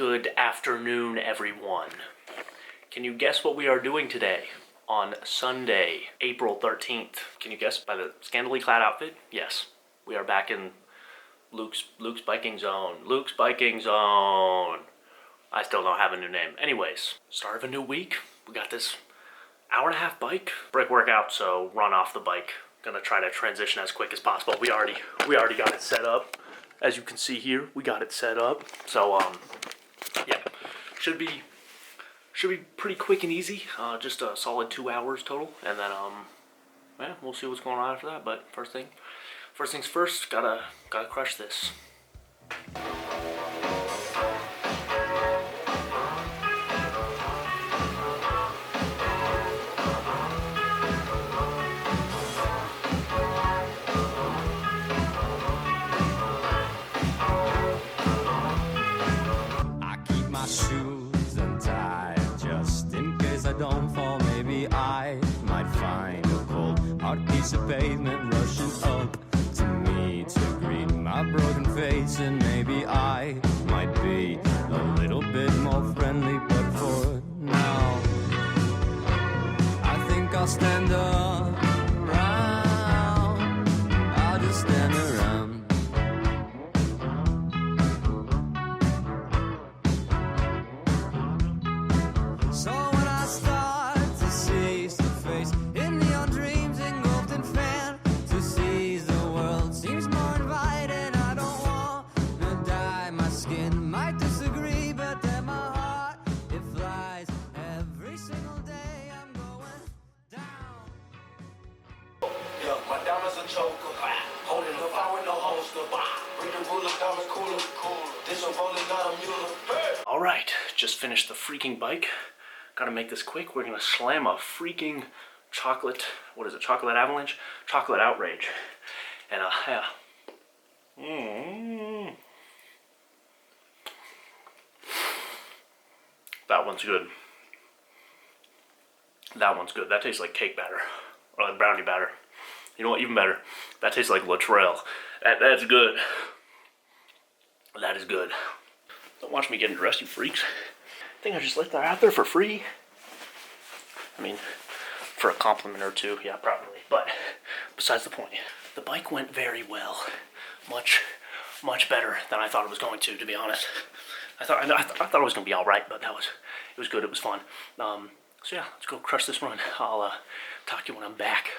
Good afternoon, everyone. Can you guess what we are doing today on Sunday, April 13th? Can you guess by the scantily clad outfit? Yes, we are back in Luke's biking zone. Luke's biking zone. I still don't have a new name. Anyways, start of a new week. We got this hour and a half bike. Break workout, so run off the bike. Gonna try to transition as quick as possible. We already got it set up. As you can see here, we got it set up. So yeah, should be pretty quick and easy. Just a solid 2 hours total, and then yeah, we'll see what's going on after that. But first things first, gotta crush this. Shoes untied just in case I don't fall. Maybe I might find a cold hard piece of pavement rushing up to me to greet my broken face, and maybe I might be a little bit more friendly, but for now I think I'll stand around. I'll just stand around. So when I start to seize the face in neon dreams engulfed in fantasies, the world seems more inviting. I don't want to die. My skin might disagree, but then my heart, it flies every single day. I'm going down. Yeah, my diamonds a choker. Holding the fire with no holster. Bring the ruler, diamond cooler. This one rolling, not a mule. Hey! All right, just finished the freaking bike. Gotta make this quick. We're gonna slam a freaking chocolate, what is it, chocolate avalanche? Chocolate outrage. And yeah. That one's good. That one's good. That tastes like cake batter. Or like brownie batter. You know what, even better. That tastes like Latrell. That's good. That is good. Don't watch me getting dressed, you freaks. I think I just left that out there for free. I mean, for a compliment or two, yeah, probably. But besides the point, the bike went very well. Much better than I thought it was going to be honest. I thought it was going to be all right, but it was good. It was fun. So yeah, let's go crush this run. I'll talk to you when I'm back.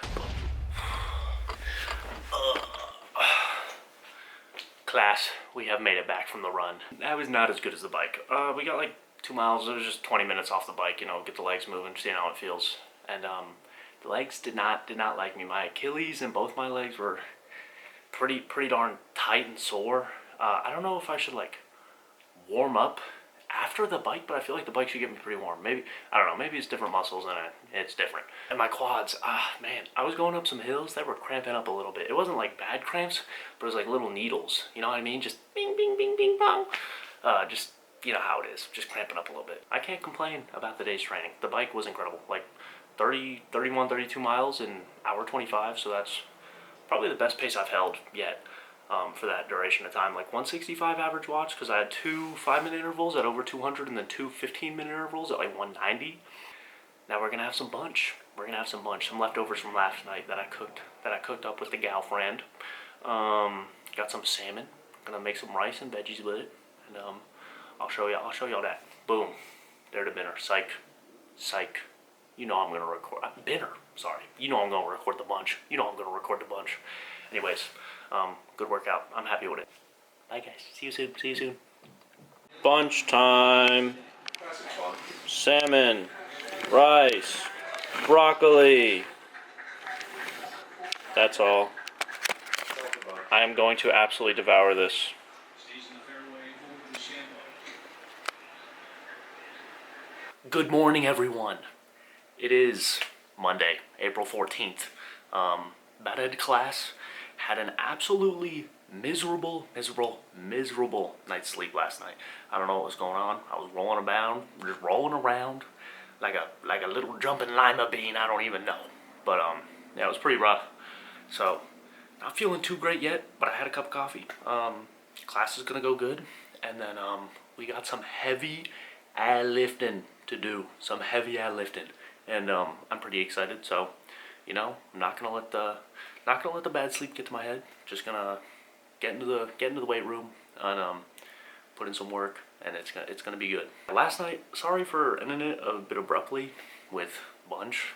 Class, we have made it back from the run. That was not as good as the bike. We got like 2 miles. It was just 20 minutes off the bike, you know, get the legs moving, seeing how it feels. And the legs did not like me. My Achilles and both my legs were pretty darn tight and sore. I don't know if I should like warm up after the bike, but I feel like the bike should get me pretty warm. Maybe, I don't know, maybe it's different muscles and it's different. And my quads, man, I was going up some hills that were cramping up a little bit. It wasn't like bad cramps, but it was like little needles, you know what I mean? Just bing, bing, bing, bing, bong. Just, you know how it is, just cramping up a little bit. I can't complain about the day's training. The bike was incredible, like 31, 32 miles in hour 25, so that's probably the best pace I've held yet. For that duration of time, like 165 average watts, because I had 2 5-minute intervals at over 200 and then 2 15-minute intervals at like 190. Now we're gonna have some bunch. Some leftovers from last night that I cooked up with the gal friend. Got some salmon. Gonna make some rice and veggies with it, and I'll show y'all that. Boom, there to dinner. Psych. You know I'm gonna record. Sorry. You know I'm gonna record the bunch. Anyways. Good workout. I'm happy with it. Bye guys. See you soon. Bunch time. Salmon, rice, broccoli. That's all. I am going to absolutely devour this. Good morning, everyone. It is Monday, April 14th. About to head to class. Had an absolutely miserable night's sleep last night. I don't know what was going on. I was rolling around like a little jumping lima bean. I don't even know. But yeah, it was pretty rough. So not feeling too great yet, but I had a cup of coffee. Class is gonna go good, and then We got some heavy lifting to do. Some heavy lifting. And I'm pretty excited. So, you know, I'm not gonna let the bad sleep get to my head. Just gonna get into the weight room and put in some work, and it's gonna be good. Last night, sorry for ending it a bit abruptly with Bunch.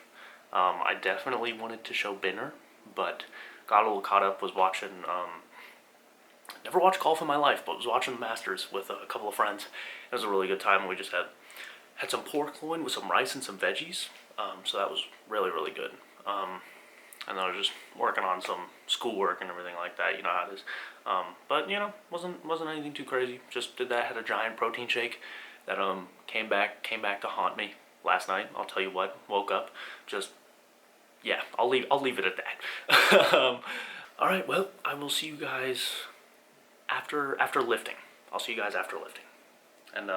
I definitely wanted to show Binner, but got a little caught up. Was watching. Never watched golf in my life, but was watching the Masters with a couple of friends. It was a really good time. We just had some pork loin with some rice and some veggies. So that was really, really good. And I was just working on some schoolwork and everything like that. You know how it is. But you know, wasn't anything too crazy. Just did that. Had a giant protein shake that came back to haunt me last night. I'll tell you what. Woke up, just yeah. I'll leave it at that. All right. Well, I will see you guys after lifting. I'll see you guys after lifting. And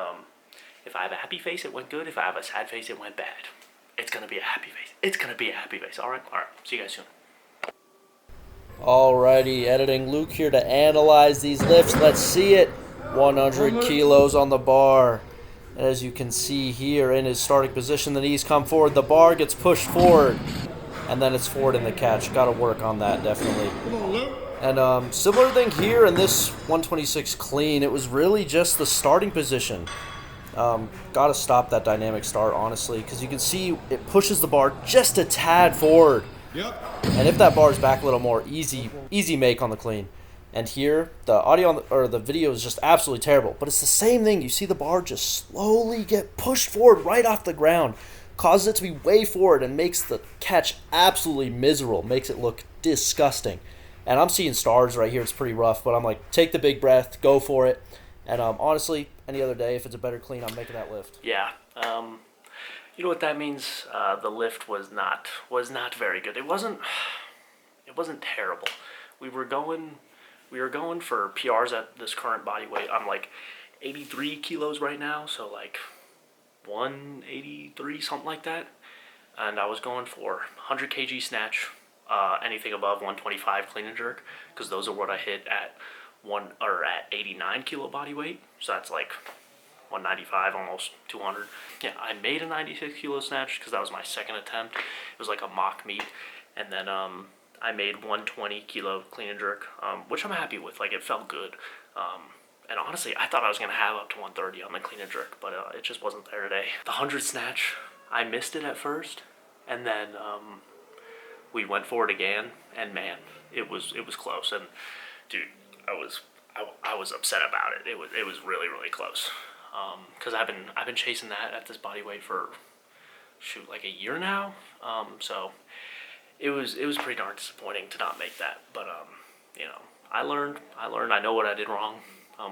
if I have a happy face, it went good. If I have a sad face, it went bad. It's gonna be a happy face. It's gonna be a happy face. All right. See you guys soon. Alrighty, editing Luke here to analyze these lifts. Let's see it. 100 kilos on the bar. As you can see here in his starting position, the knees come forward, the bar gets pushed forward, and then it's forward in the catch. Got to work on that, definitely. And similar thing here in this 126 clean. It was really just the starting position. Got to stop that dynamic start, honestly, because you can see it pushes the bar just a tad forward. Yep. And if that bar is back a little more, easy make on the clean. And here, the audio or the video is just absolutely terrible. But it's the same thing. You see the bar just slowly get pushed forward right off the ground. Causes it to be way forward and makes the catch absolutely miserable. Makes it look disgusting. And I'm seeing stars right here. It's pretty rough. But I'm like, take the big breath. Go for it. And honestly, any other day, if it's a better clean, I'm making that lift. Yeah. You know what that means? The lift was not very good. It wasn't terrible. We were going for PRs at this current body weight. I'm like 83 kilos right now, so like 183, something like that. And I was going for 100 kg snatch, anything above 125 clean and jerk, because those are what I hit at 89 kilo body weight. So that's like 195, almost 200. Yeah, I made a 96 kilo snatch because that was my second attempt. It was like a mock meet. And then I made 120 kilo clean and jerk, which I'm happy with. Like, it felt good. And honestly, I thought I was going to have up to 130 on the clean and jerk, but it just wasn't there today. The 100 snatch, I missed it at first. And then we went for it again. And man, it was close. And dude, I was upset about it. It was really, really close. Because I've been chasing that at this body weight for like a year now. So it was pretty darn disappointing to not make that. But you know, I learned. I know what I did wrong.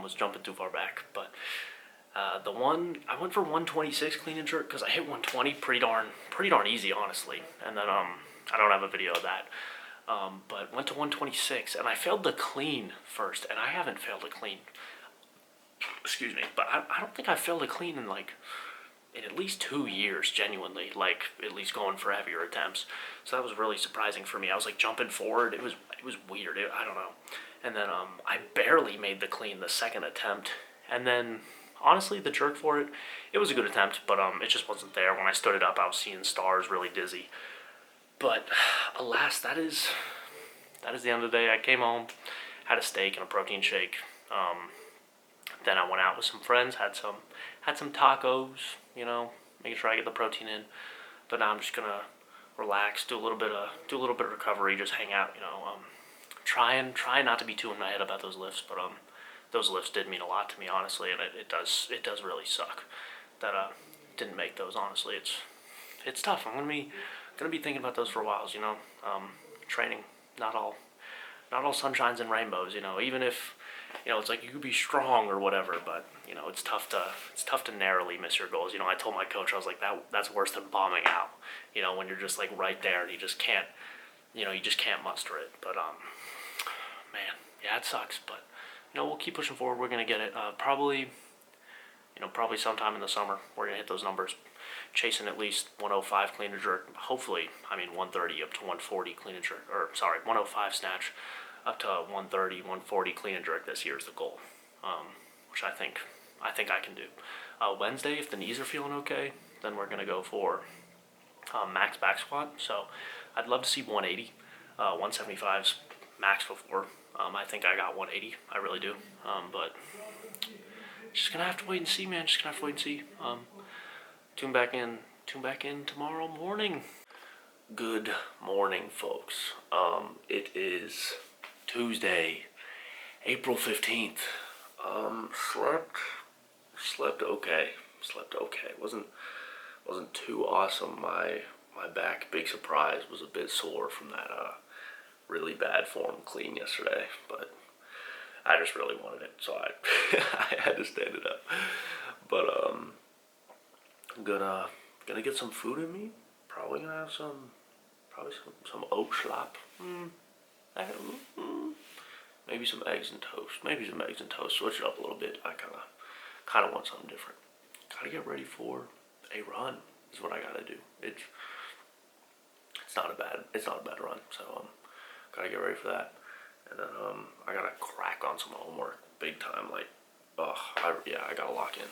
Was jumping too far back. But I went for 126 clean and jerk because I hit 120 pretty darn easy, honestly. And then I don't have a video of that. But went to 126 and I failed the clean first, and I haven't failed a clean. Excuse me, but I don't think I failed a clean in at least 2 years, genuinely, like at least going for heavier attempts. So that was really surprising for me. I was like jumping forward. It was weird. I don't know. And then I barely made the clean the second attempt. And then honestly, the jerk for it, it was a good attempt, but it just wasn't there. When I stood it up, I was seeing stars, really dizzy. But alas, that is the end of the day. I came home, had a steak and a protein shake. Then I went out with some friends, had some tacos, you know, making sure I get the protein in. But now I'm just gonna relax, do a little bit of recovery, just hang out, you know. Try not to be too in my head about those lifts, but those lifts did mean a lot to me, honestly, and it does really suck that didn't make those. Honestly, it's tough. I'm gonna be thinking about those for a while, you know. Training, not all sunshines and rainbows, you know. Even if, you know, it's like you could be strong or whatever, but you know, it's tough to narrowly miss your goals. You know, I told my coach, I was like, that's worse than bombing out. You know, when you're just like right there and you just can't muster it. But man, yeah, it sucks. But you know, we'll keep pushing forward. We're gonna get it. Probably sometime in the summer we're gonna hit those numbers. Chasing at least 105 clean and jerk. Hopefully, 130 up to 140 clean and jerk. 105 snatch up to 130, 140 clean and jerk this year is the goal. Which I think I think I can do. Wednesday, if the knees are feeling okay, then we're gonna go for max back squat. So I'd love to see 180. 175's max before. I think I got 180. I really do. But just gonna have to wait and see, man. Just gonna have to wait and see. Tune back in tomorrow morning. Good morning, folks. It is Tuesday, April 15th. Slept okay. Wasn't too awesome. My back, big surprise, was a bit sore from that really bad form clean yesterday, but I just really wanted it, so I I had to stand it up. But I'm gonna get some food in me. Probably gonna have some oat schlop. Maybe some eggs and toast. Switch it up a little bit. I kind of want something different. Gotta get ready for a run. Is what I gotta do. It's not a bad run. So gotta get ready for that. And then I gotta crack on some homework big time. Like, I gotta lock in.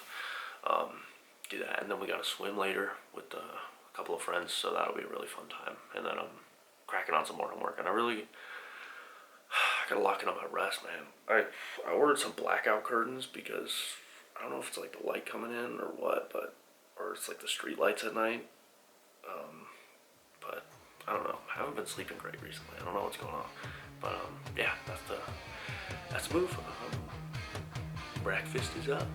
Do that, and then we gotta swim later with a couple of friends. So that'll be a really fun time. And then I'm cracking on some more homework. And I gotta lock in on my rest, man. I ordered some blackout curtains because I don't know if it's like the light coming in or what, or it's like the street lights at night. But I don't know. I haven't been sleeping great recently. I don't know what's going on. But yeah, that's the move. Breakfast is up.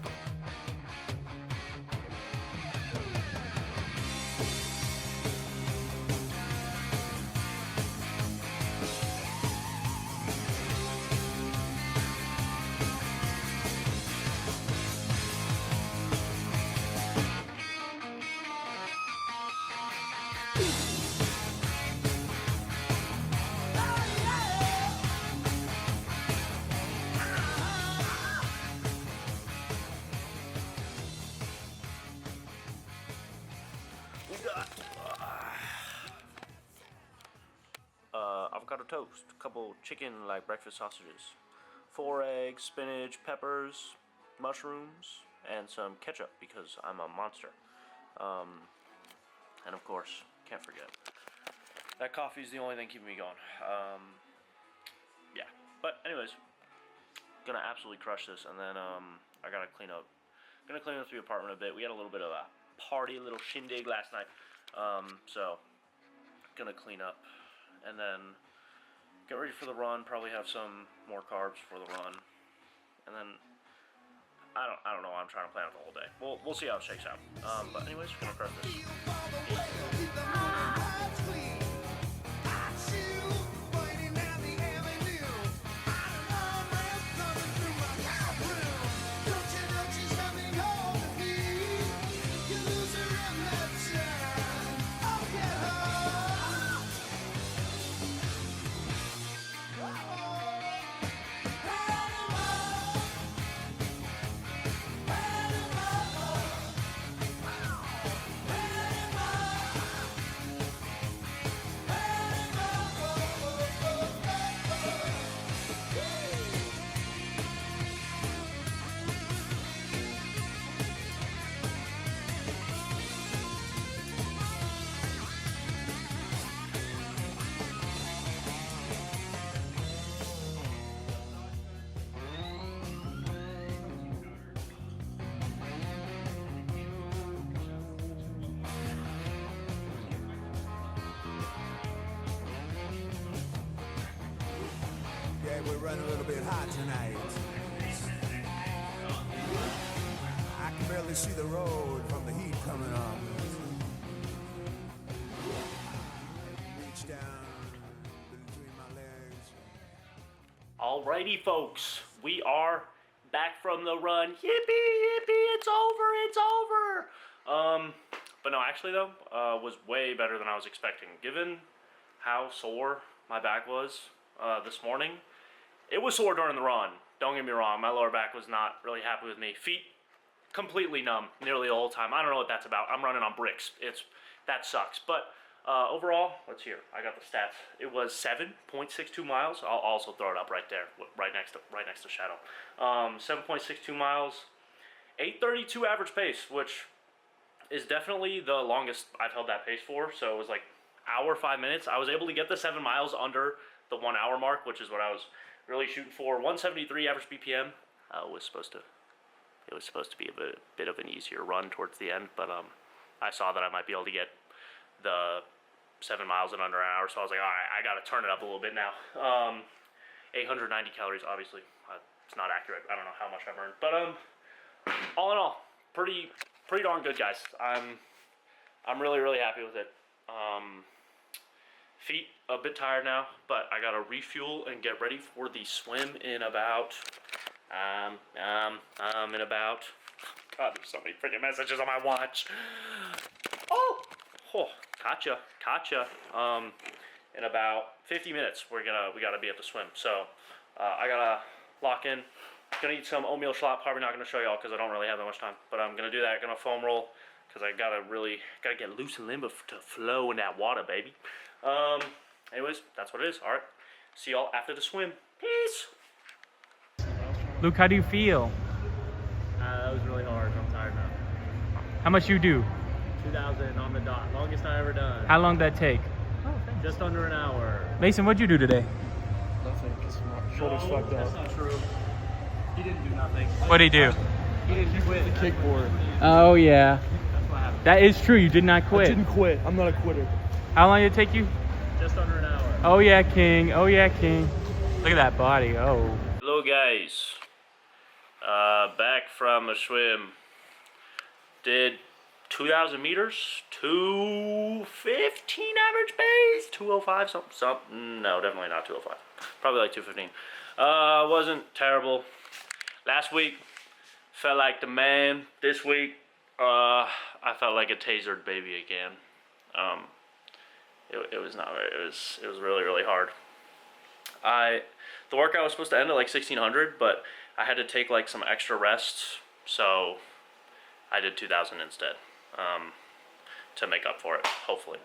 Avocado toast, a couple chicken like breakfast sausages, 4 eggs, spinach, peppers, mushrooms, and some ketchup because I'm a monster. And of course, can't forget that coffee is the only thing keeping me going. Yeah, but anyways, gonna absolutely crush this, and then I gotta clean up the apartment a bit. We had a little bit of a party, a little shindig last night, so gonna clean up, and then get ready for the run. Probably have some more carbs for the run, and then I don't know. I'm trying to plan out the whole day. We'll see how it shakes out. But anyways, we're gonna crush this. Yeah, we're running a little bit hot tonight. I can barely see the road from the heat coming on. Reach down between my legs. Alrighty, folks, we are back from the run. Yippee, yippee, it's over. But no, actually though, was way better than I was expecting. Given how sore my back was this morning, it was sore during the run. Don't get me wrong, my lower back was not really happy with me. Feet completely numb nearly the whole time. I don't know what that's about. I'm running on bricks. That sucks. But overall, let's hear. I got the stats. It was 7.62 miles. I'll also throw it up right there, right next to Shadow. 7.62 miles, 8:32 average pace, which is definitely the longest I've held that pace for. So it was like hour 5 minutes. I was able to get the 7 miles under the 1 hour mark, which is what I was really shooting for. 173 average BPM. It was supposed to be a bit of an easier run towards the end, but I saw that I might be able to get the 7 miles in under an hour, so I was like, all right, I got to turn it up a little bit now. 890 calories, obviously. It's not accurate. I don't know how much I burned, but all in all, pretty darn good, guys. I'm really happy with it. Feet a bit tired now, but I gotta refuel and get ready for the swim in about God, there's so many freaking messages on my watch. Oh, gotcha. In about 50 minutes, we gotta be at the swim. So I gotta lock in. Gonna eat some oatmeal schlop. Probably not gonna show y'all because I don't really have that much time. But I'm gonna do that. Gonna foam roll because I gotta get loose and limber to flow in that water, baby. Anyways, that's what it is. All right. See y'all after the swim. Peace. Luke, how do you feel? That was really hard. I'm tired now. How much you do? 2,000 on the dot. Longest I ever done. How long did that take? Just under an hour. Mason, what'd you do today? Nothing, because my shoulder's fucked That's up. not true. He didn't do nothing. What'd he do? He didn't quit. The kickboard. Oh yeah, That's what happened. that is true. You did not I quit. didn't quit. I'm not a quitter. How long did it take you? Just under an hour. Oh yeah, King. Oh yeah, King. Look at that body. Oh. Hello, guys. Back from a swim. Did 2,000 meters, 215 average pace, 205 something. No, definitely not 205. Probably like 215. Wasn't terrible. Last week felt like the man. This week, I felt like a tasered baby again. It was not. It was really hard. The workout was supposed to end at like 1,600, but I had to take like some extra rests, so I did 2,000 instead. To make up for it, hopefully.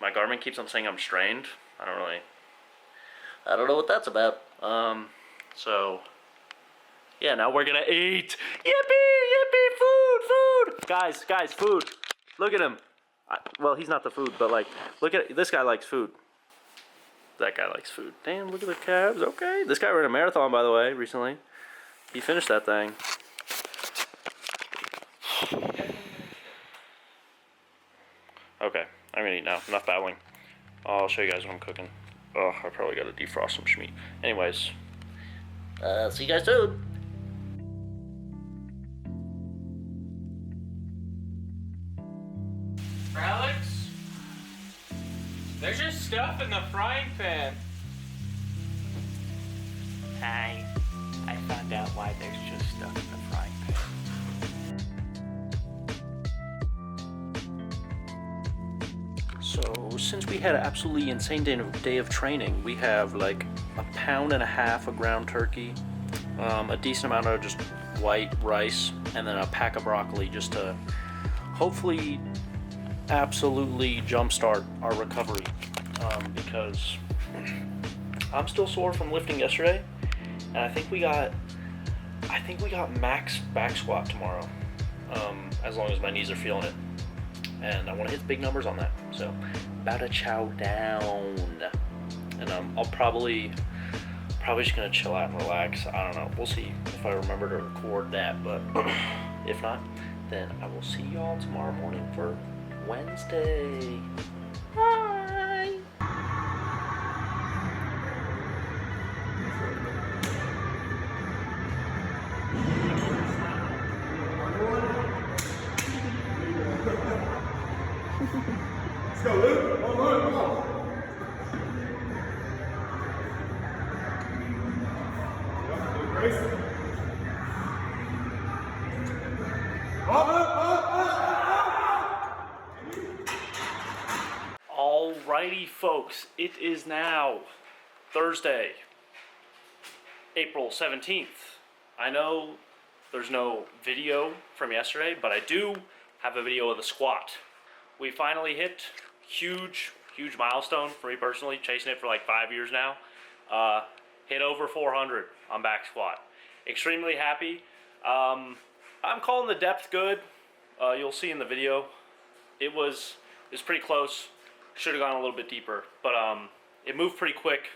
My Garmin keeps on saying I'm strained. I don't know what that's about. So yeah, now we're gonna eat. Yippee, food. Guys, food. Look at him. Well, he's not the food, but like, look at this guy likes food. That guy likes food. Damn, look at the calves. Okay, this guy ran a marathon, by the way, recently. He finished that thing. Okay, I'm gonna eat now. Enough babbling. I'll show you guys what I'm cooking. Oh, I probably gotta defrost some meat. Anyways, see you guys soon. Alex, there's just stuff in the frying pan. I found out why there's just stuff in the frying pan. So, since we had an absolutely insane day of training, we have like 1.5 pounds of ground turkey, a decent amount of just white rice, and then a pack of broccoli just to hopefully absolutely jumpstart our recovery, because I'm still sore from lifting yesterday, and I think we got max back squat tomorrow, as long as my knees are feeling it. And I want to hit big numbers on that. So, about to chow down. And I'll probably just gonna chill out and relax. I don't know. We'll see if I remember to record that. But if not, then I will see y'all tomorrow morning for Wednesday. Bye. Let's go, Luke. Come on. Grace. Alrighty, folks. It is now Thursday, April 17th. I know there's no video from yesterday, but I do have a video of the squat. We finally hit huge milestone for me personally, chasing it for like 5 years now. Hit over 400 on back squat. Extremely happy. I'm calling the depth good. You'll see in the video. It was pretty close. Should have gone a little bit deeper, but it moved pretty quick.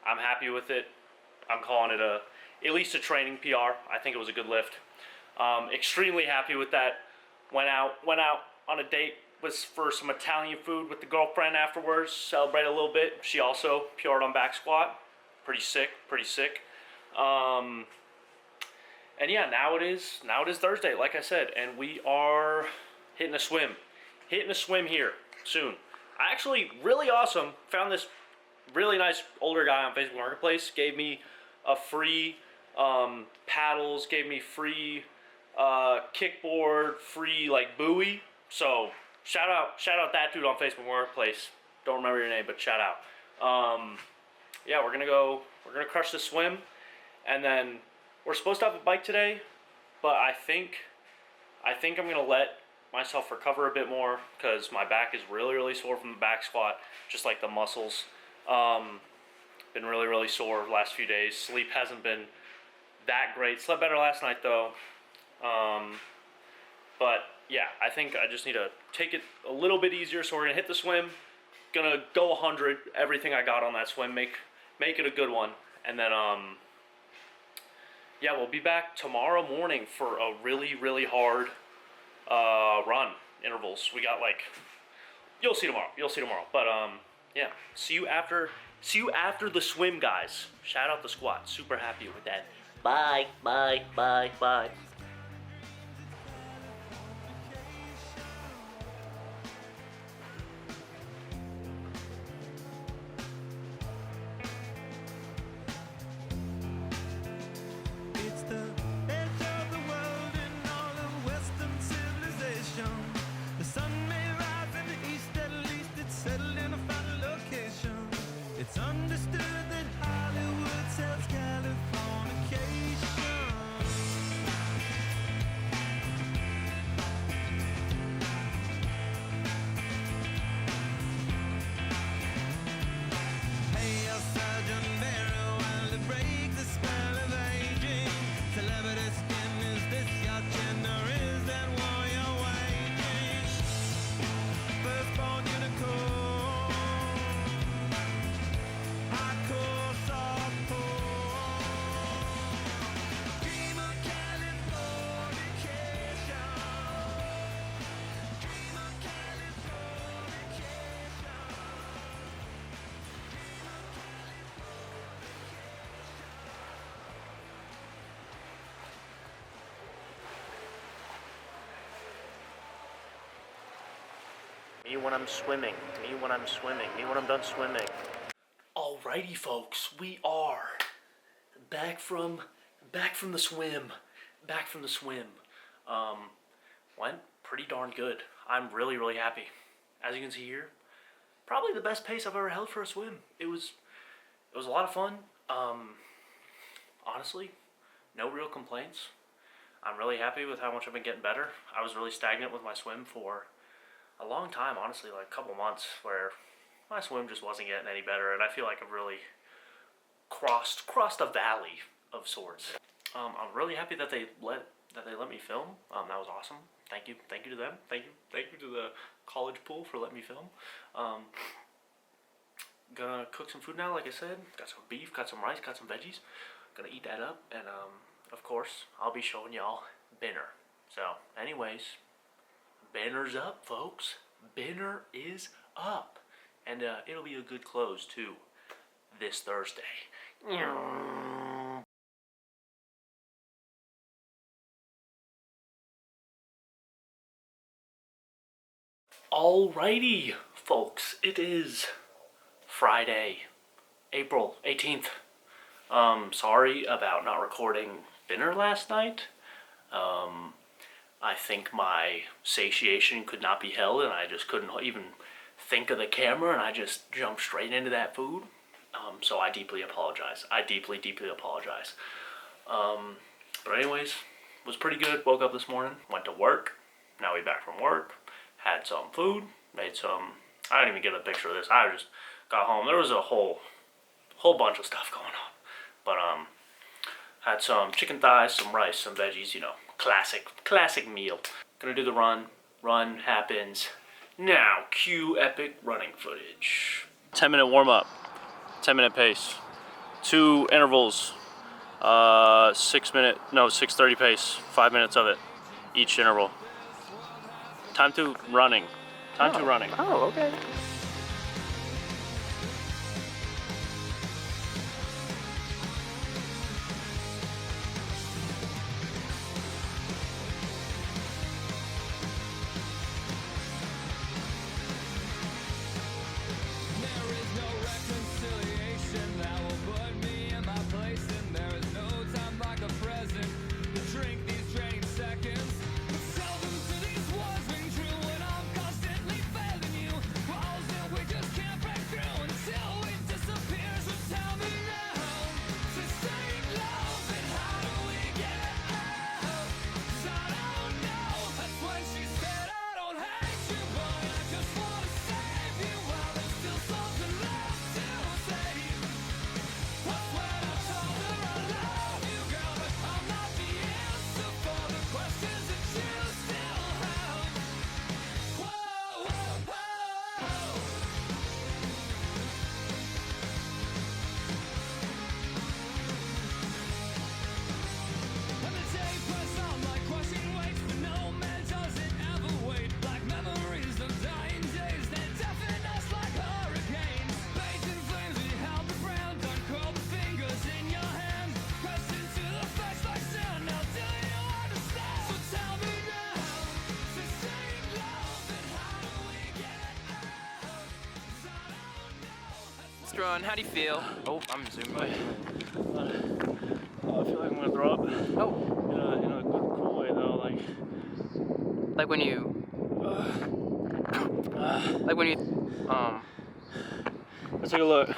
I'm happy with it. I'm calling it at least a training PR. I think it was a good lift. Extremely happy with that. Went out on a date for some Italian food with the girlfriend afterwards. Celebrate a little bit. She also PR'd on back squat. Pretty sick. And yeah, now it is Thursday, like I said, and we are hitting a swim here soon. I actually, really awesome, found this really nice older guy on Facebook Marketplace, gave me a free paddles, gave me free kickboard, free like buoy. So shout out that dude on Facebook Marketplace. Don't remember your name, but shout out. Yeah, we're gonna crush the swim, and then we're supposed to have a bike today, but I think I'm gonna let myself recover a bit more because my back is really sore from the back squat, just like the muscles. Been really sore the last few days. Sleep hasn't been that great. Slept better last night though. But yeah, I think I just need to take it a little bit easier. So we're gonna hit the swim, gonna go 100, everything I got on that swim, make it a good one, and then yeah, we'll be back tomorrow morning for a really hard run intervals. We got like, you'll see tomorrow. But yeah, see you after the swim, guys. Shout out the squat. Super happy with that. Bye. It's the edge of the world in all of Western civilization. The sun may rise in the east, at least it's settled in a final location. It's understood that Hollywood sells Californication. Hey, Sergeant Barrow, while to break the spell of aging. Celebrity skin, is this your chin or is that war you're waging? Firstborn unicorn, hardcore softcore. Dream of Californication. Dream of Californication. Me when I'm swimming. Me when I'm done swimming. Alrighty, folks, we are back from the swim. Went pretty darn good. I'm really happy. As you can see here, probably the best pace I've ever held for a swim. It was a lot of fun. Honestly, no real complaints. I'm really happy with how much I've been getting better. I was really stagnant with my swim for a long time, honestly, like a couple months, where my swim just wasn't getting any better, and I feel like I've really crossed a valley of sorts. I'm really happy that they let me film. That was awesome. Thank you to them. Thank you to the college pool for letting me film. Gonna cook some food now, like I said. Got some beef, got some rice, got some veggies. Gonna eat that up, and of course, I'll be showing y'all dinner. So, anyways, banner's up, folks. Banner is up. And it'll be a good close, too, this Thursday. Alrighty, folks. It is Friday, April 18th. Sorry about not recording dinner last night. I think my satiation could not be held, and I just couldn't even think of the camera, and I just jumped straight into that food. So I deeply apologize. I deeply apologize. But anyways, was pretty good. Woke up this morning, went to work. Now we back from work. Had some food. Made some. I didn't even get a picture of this. I just got home. There was a whole bunch of stuff going on. But had some chicken thighs, some rice, some veggies. You know, classic meal. Gonna do the run. Run happens now. Cue epic running footage. 10-minute warm up. 10-minute pace. 2 intervals. 6:30 pace. 5 minutes of it. Each interval. Time to running. Oh, okay. Run. How do you feel? Oh, I'm zooming. I feel like I'm gonna throw up. Oh, In a good, cool way though. like when you, Let's take a look.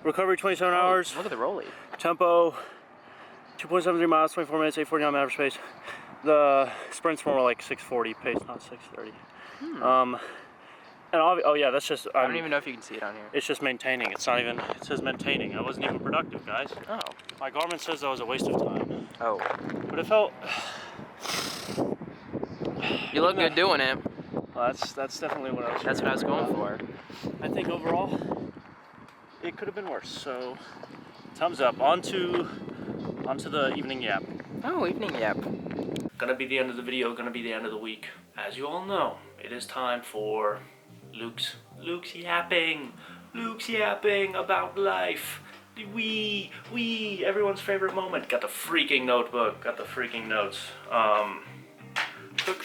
Recovery 27 hours. Look at the rollie. Tempo 2.73 miles, 24 minutes, 8:49 average pace. The sprints were more like 6:40 pace, not 6:30. And oh yeah, that's just. I don't even know if you can see it on here. It's just maintaining. It's not even. It says maintaining. I wasn't even productive, guys. Oh. My Garmin says that was a waste of time. Oh. But it felt. You look good doing it. Well, that's definitely what I was. That's what I was going for. I think overall, it could have been worse. So, thumbs up. On to the evening yap. Oh, evening yap. Gonna be the end of the video. Gonna be the end of the week. As you all know, it is time for Luke's yapping. Luke's yapping about life. Everyone's favorite moment. Got the freaking notebook. Got the freaking notes.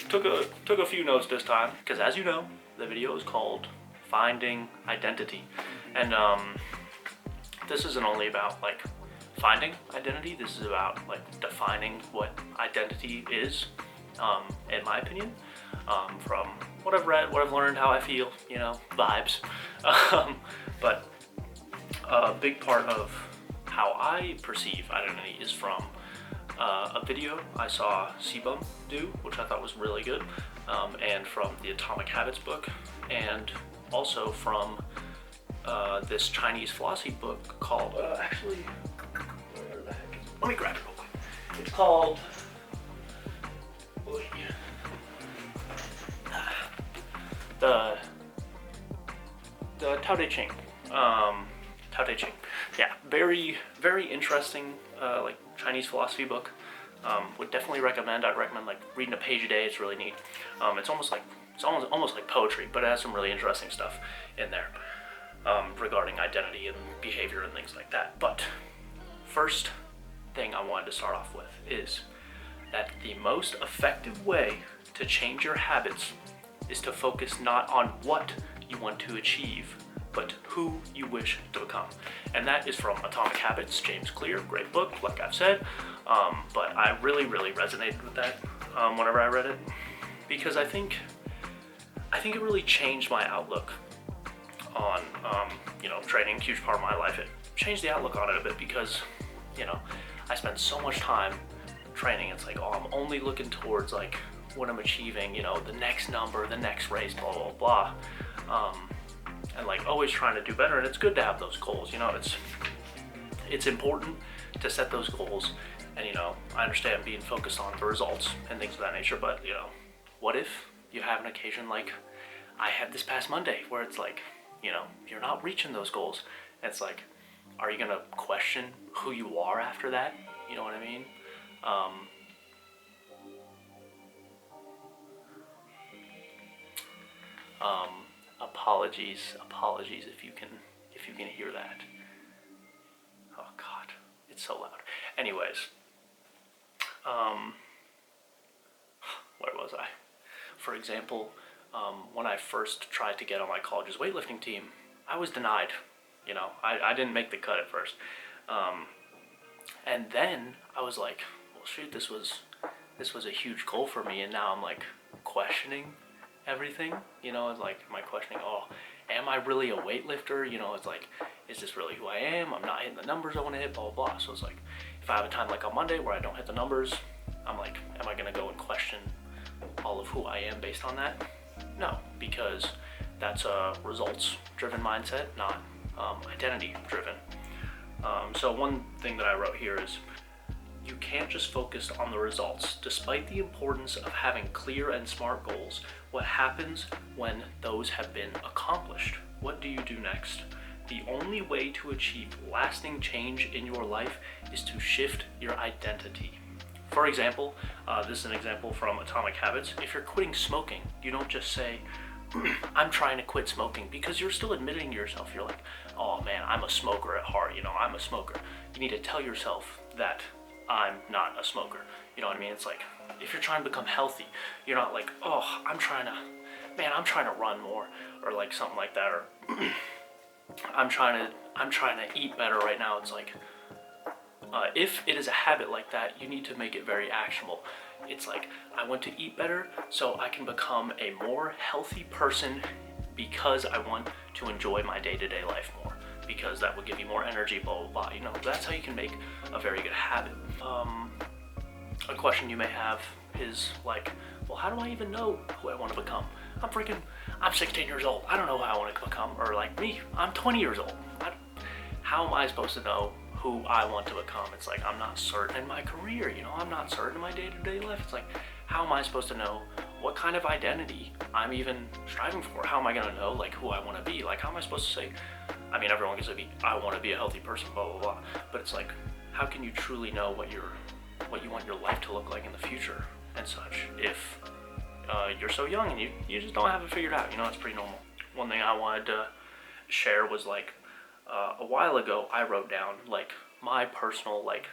Took a few notes this time because, as you know, the video is called Finding Identity, and this isn't only about like finding identity. This is about like defining what identity is, in my opinion, from what I've read, what I've learned, how I feel, vibes. But a big part of how I perceive identity is from a video I saw Sebum do, which I thought was really good, and from the Atomic Habits book, and also from this Chinese philosophy book called, actually, where the heck is it? Let me grab it real quick. It's called, the Tao Te Ching. Tao Te Ching. Yeah, very, very interesting, like Chinese philosophy book. Would definitely recommend. I'd recommend like reading a page a day. It's really neat. It's almost like poetry, but it has some really interesting stuff in there regarding identity and behavior and things like that. But first thing I wanted to start off with is that the most effective way to change your habits is to focus not on what you want to achieve, but who you wish to become. And that is from Atomic Habits, James Clear, great book, like I've said. But I really, really resonated with that whenever I read it, because I think it really changed my outlook on, training, a huge part of my life. It changed the outlook on it a bit because, I spent so much time training. It's like, oh, I'm only looking towards like what I'm achieving, the next number, the next race, blah, blah, blah. And like always trying to do better, and it's good to have those goals. It's important to set those goals And, I understand being focused on the results and things of that nature, but, what if you have an occasion like I had this past Monday where it's like, you're not reaching those goals. And it's like, are you going to question who you are after that? You know what I mean? Apologies if you can hear that. Oh God, it's so loud. Anyways, where was I? For example, when I first tried to get on my college's weightlifting team, I was denied. I didn't make the cut at first. And then I was like, well, shoot, this was a huge goal for me, and now I'm like questioning everything. It's like, am I questioning, am I really a weightlifter? It's like, is this really who I am? I'm not hitting the numbers I want to hit, blah, blah, blah. So it's like, if I have a time like on Monday where I don't hit the numbers, I'm like, am I going to go and question all of who I am based on that? No, because that's a results-driven mindset, not identity-driven. So one thing that I wrote here is, you can't just focus on the results. Despite the importance of having clear and smart goals, what happens when those have been accomplished? What do you do next? The only way to achieve lasting change in your life is to shift your identity. For example, this is an example from Atomic Habits. If you're quitting smoking, you don't just say, I'm trying to quit smoking, because you're still admitting to yourself, you're like, oh man, I'm a smoker at heart, I'm a smoker. You need to tell yourself that I'm not a smoker. You know what I mean? It's like, if you're trying to become healthy, you're not like, oh, I'm trying to run more, or like something like that, or I'm trying to eat better right now. It's like, if it is a habit like that, you need to make it very actionable. It's like, I want to eat better so I can become a more healthy person because I want to enjoy my day-to-day life more, because that will give you more energy, blah, blah, blah. That's how you can make a very good habit. A question you may have is like, well, how do I even know who I want to become? I'm 16 years old. I don't know who I want to become. Or like me, I'm 20 years old. How am I supposed to know who I want to become? It's like, I'm not certain in my career, I'm not certain in my day-to-day life. It's like, how am I supposed to know what kind of identity I'm even striving for? How am I gonna know like who I want to be? Like, how am I supposed to say, everyone can say, I want to be a healthy person, blah, blah, blah. But it's like, how can you truly know what you want your life to look like in the future and such if you're so young and you just don't have it figured out? It's pretty normal. One thing I wanted to share was like, a while ago, I wrote down like my personal like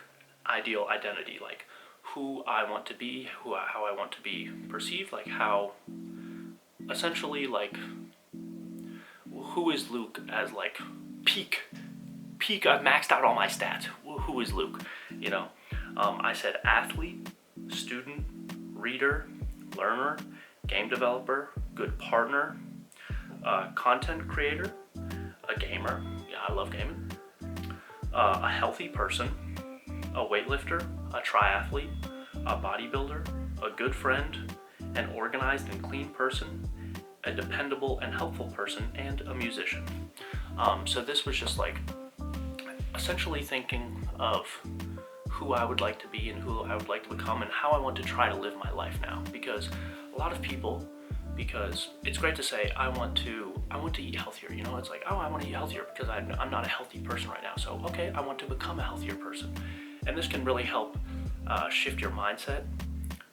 ideal identity, like who I want to be, how I want to be perceived, like how, essentially like, who is Luke as like peak, I've maxed out all my stats. Who is Luke? I said athlete, student, reader, learner, game developer, good partner, content creator, a gamer, yeah, I love gaming, a healthy person, a weightlifter, a triathlete, a bodybuilder, a good friend, an organized and clean person, a dependable and helpful person, and a musician. So this was just like essentially thinking of who I would like to be and who I would like to become and how I want to try to live my life now. Because a lot of people, because it's great to say I want to eat healthier, it's like, oh, I want to eat healthier because I'm not a healthy person right now, so okay, I want to become a healthier person. And this can really help shift your mindset,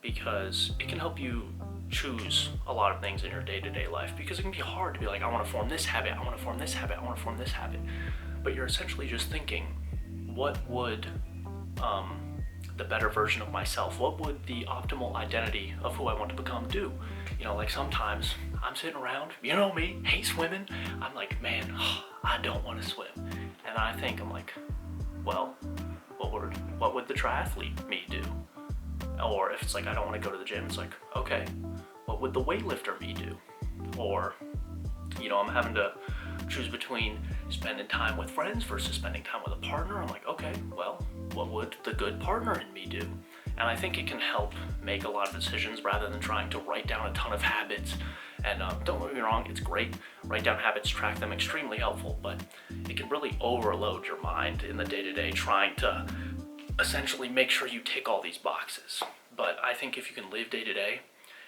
because it can help you choose a lot of things in your day-to-day life, because it can be hard to be like, I want to form this habit, I want to form this habit, I want to form this habit, but you're essentially just thinking, what would the better version of myself, what would the optimal identity of who I want to become do? Like sometimes I'm sitting around, me, hate swimming. I'm like, man, I don't want to swim. And I think, I'm like, well, what would the triathlete me do? Or if it's like, I don't want to go to the gym, it's like, okay, what would the weightlifter me do? Or, I'm having to choose between spending time with friends versus spending time with a partner. I'm like, okay, well, what would the good partner in me do? And I think it can help make a lot of decisions rather than trying to write down a ton of habits. And don't get me wrong, it's great. Write down habits, track them, extremely helpful, but it can really overload your mind in the day-to-day trying to essentially make sure you tick all these boxes. But I think if you can live day to day,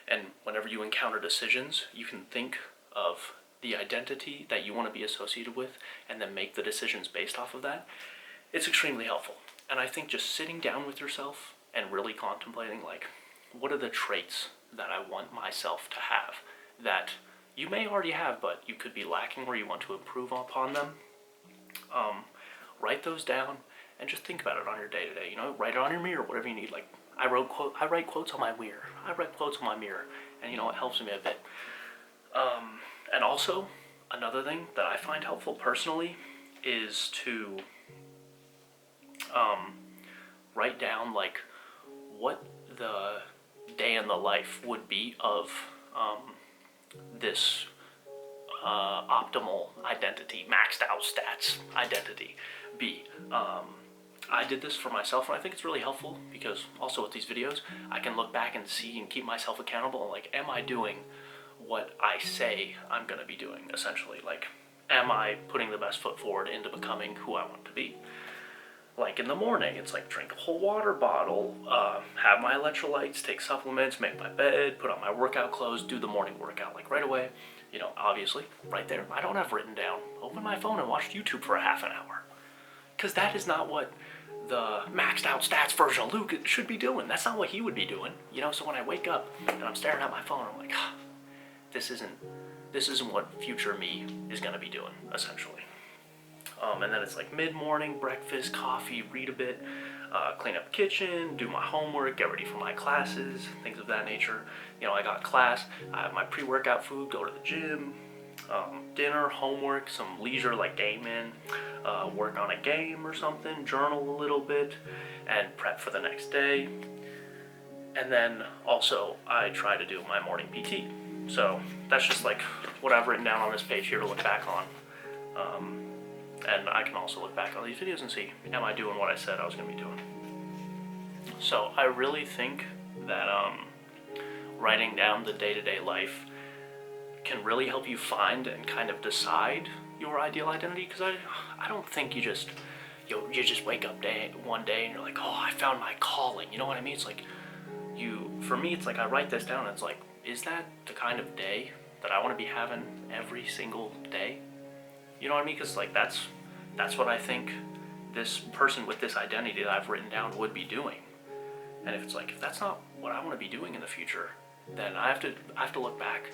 and whenever you encounter decisions, you can think of the identity that you want to be associated with and then make the decisions based off of that, it's extremely helpful. And I think just sitting down with yourself and really contemplating, like, what are the traits that I want myself to have that you may already have, but you could be lacking or you want to improve upon them. Write those down and just think about it on your day to day. You know, write it on your mirror, whatever you need. Like I write quotes on my mirror. And you know, it helps me a bit. And also, another thing that I find helpful personally is to write down like what the day in the life would be of this optimal identity, maxed out stats identity be. I did this for myself, and I think it's really helpful because also with these videos, I can look back and see and keep myself accountable. Like, am I doing what I say I'm going to be doing, essentially? Like, am I putting the best foot forward into becoming who I want to be? Like in the morning, it's like drink a whole water bottle, have my electrolytes, take supplements, make my bed, put on my workout clothes, do the morning workout like right away. You know, obviously, right there, I don't have written down, open my phone and watch YouTube for a half an hour. Because that is not what the maxed out stats version of Luke should be doing. That's not what he would be doing. You know, so when I wake up and I'm staring at my phone, I'm like, this isn't what future me is going to be doing, essentially. And then it's like mid-morning, breakfast, coffee, read a bit, clean up the kitchen, do my homework, get ready for my classes, things of that nature. You know, I got class, I have my pre-workout food, go to the gym, dinner, homework, some leisure like gaming, work on a game or something, journal a little bit, and prep for the next day. And then also I try to do my morning PT. So that's just like what I've written down on this page here to look back on. And I can also look back on these videos and see, am I doing what I said I was going to be doing? So I really think that writing down the day-to-day life can really help you find and kind of decide your ideal identity, because I don't think you just wake up one day and you're like, oh, I found my calling. You know what I mean? It's like for me, it's like I write this down and it's like, is that the kind of day that I want to be having every single day? You know what I mean? Because like that's what I think this person with this identity that I've written down would be doing. And if it's like, if that's not what I want to be doing in the future, then I have to look back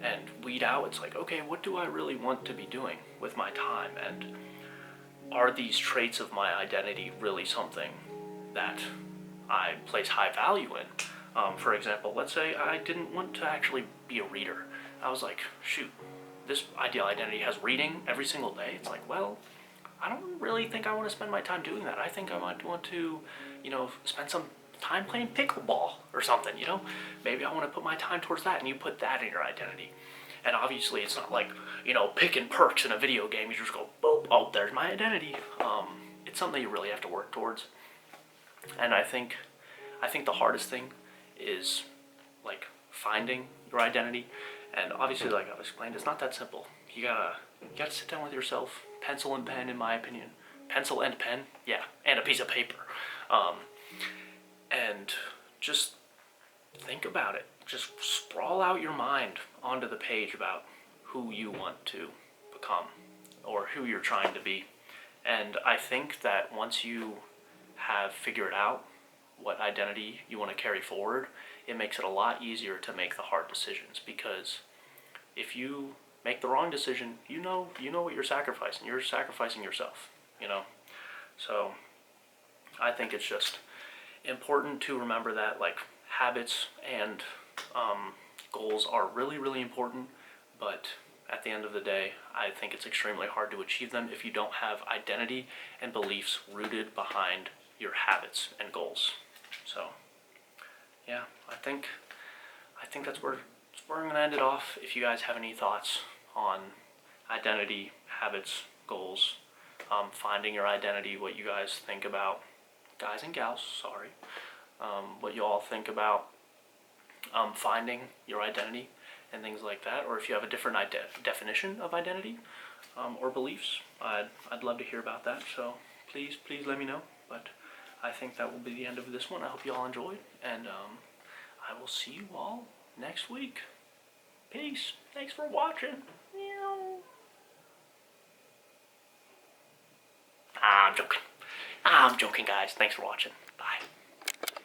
and weed out. It's like, okay, what do I really want to be doing with my time? And are these traits of my identity really something that I place high value in? For example, let's say I didn't want to actually be a reader. I was like, shoot, this ideal identity has reading every single day. It's like, well, I don't really think I want to spend my time doing that. I think I might want to, you know, spend some time playing pickleball or something, you know? Maybe I want to put my time towards that, and you put that in your identity. And obviously it's not like, you know, picking perks in a video game. You just go, boop, oh, there's my identity. It's something you really have to work towards. And I think the hardest thing is like finding your identity. And obviously, like I've explained, it's not that simple. You gotta sit down with yourself, pencil and pen, in my opinion. Pencil and pen, yeah, and a piece of paper. And just think about it. Just sprawl out your mind onto the page about who you want to become or who you're trying to be. And I think that once you have figured out what identity you want to carry forward, it makes it a lot easier to make the hard decisions, because if you make the wrong decision, you know what you're sacrificing. You're sacrificing yourself, you know? So I think it's just important to remember that like habits and goals are really, really important, but at the end of the day, I think it's extremely hard to achieve them if you don't have identity and beliefs rooted behind your habits and goals. So yeah, I think that's where I'm going to end it off. If you guys have any thoughts on identity, habits, goals, finding your identity, what you guys think about, guys and gals, sorry, what you all think about finding your identity and things like that, or if you have a different definition of identity or beliefs, I'd love to hear about that. So please let me know. But I think that will be the end of this one. I hope you all enjoyed, and I will see you all next week. Peace. Thanks for watching. Meow. I'm joking. I'm joking, guys. Thanks for watching.